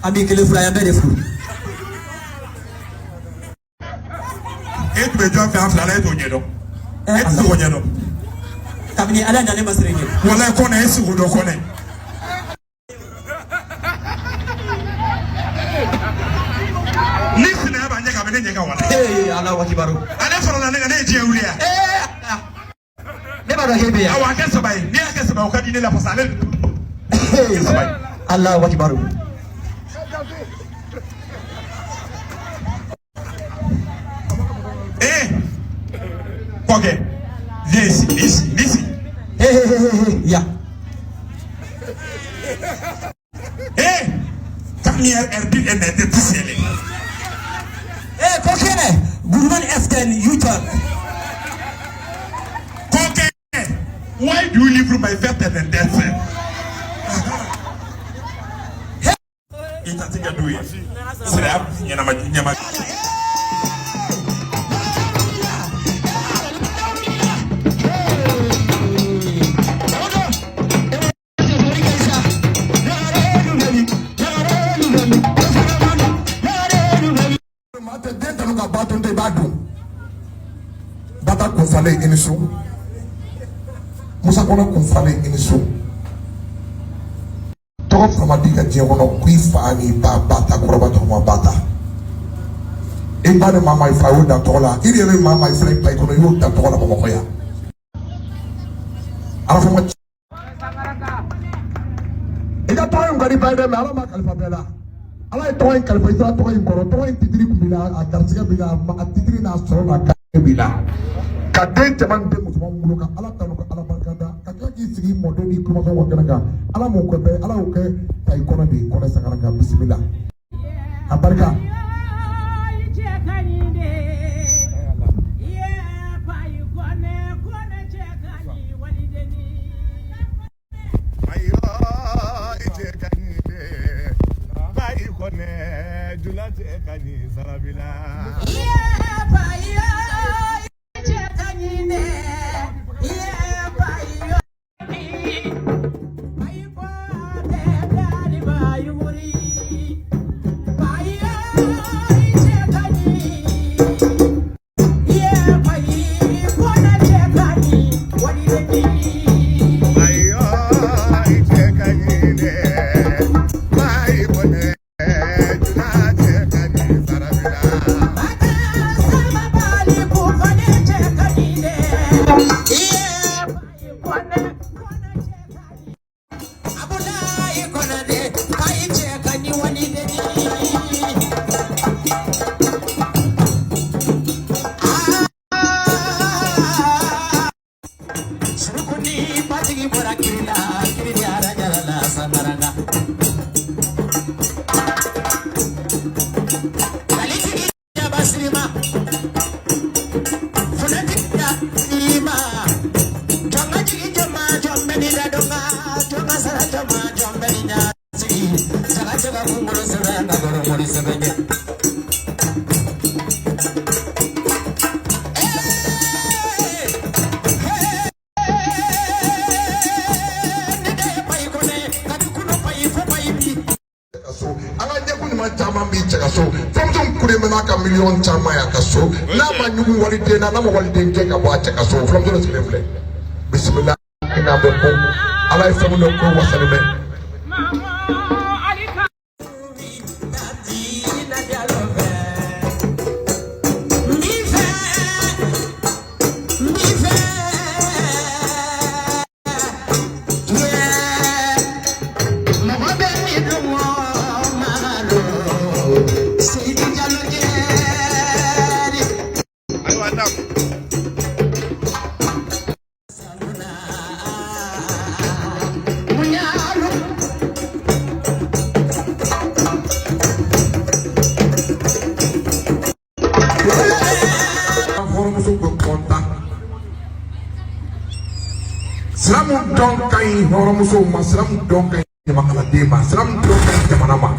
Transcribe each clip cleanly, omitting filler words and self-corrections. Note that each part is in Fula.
Ami que le frère est belle fou. Et tu veux faire un flalet au niero. Et tu veux niero. Kamini ala na le masrege. Wala kona esi udo kone. Listen na ba nyaka bene nyaka wala. Allah wakibaru. Ana fara na ne je ulia. Ne ba do hebe ya. Awa kesa bai. Ni akesa ba ukadi ne la fasale. Allah wakibaru. Okay. Listen. Yeah. Come here, Erbil and the Tisele. Kokene, Gurman Esken, U-turn. Kokene, why do you live through my birth and death? It's a thing I do it. Slap, Yama. Bata kunfale inisu Musa kono kunfale inisu Toko famadiga jewono kui fani ba bata koroba toma bata ba de mama ifa o da tola iri re mama ifa pa ko yo da tola ba ko ya ala fama ida to en gari ba de ala ma kalfa bela ala to en kalfa isa to en goro to en tidiri kubila a darsiga bila ma tidiri na so na ka bila ka de jaman de mutum mu ka ala ta ko ala barkada ka ka ki sigi modeli kuma ko wakana ka ala mo ko be ala o ke tay kono de kono sangara ka bismillah abarka million chama ya kaso na manyugu walide na walide njenga bwacha kaso from the level bismillah ina beko ala ifamu no ko wasalime Selamu dong kai orang musuh mas, selamu dong kai makalah dema, selamu dong kai zaman nama.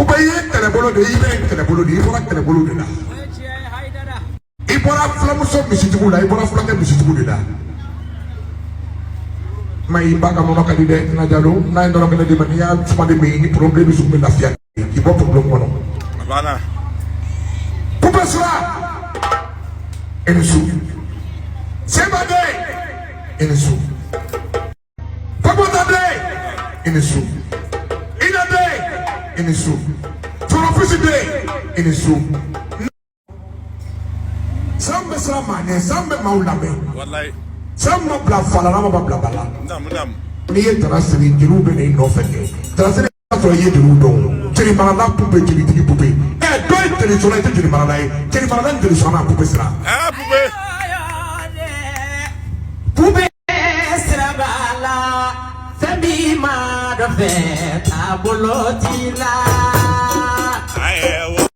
Ubaye telebolo de ibe telebolo de ibora telebolo de la. Ibora selamu so misitugu la, ibora fulake misitugu de la. Mai baga mama kadide na jalo, na indoro kena di mania cuma de ini problem isu menafia, ibo problem kono. Mana? Pupesra, ensu. Sebade inisu Pabota day inisu Ina day inisu Turofisi day inisu Sambe salamane sambe maulame Wallahi Sambe bla fala nama bla bala Nam Niye tarasiri jirube ne inofeke Tarasiri so ye dirudo Jiri marada pupe jiri tigi pupe doi tiri sona ite jiri marada Jiri marada jiri sona pupe sira pupe Pube Srabala Fabi Madofe Tabulotila Ayewo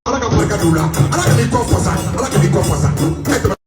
Ala ka barika d'u la, Ala ka n'i kɔ fasa, Ala ka n'i kɔ fasa.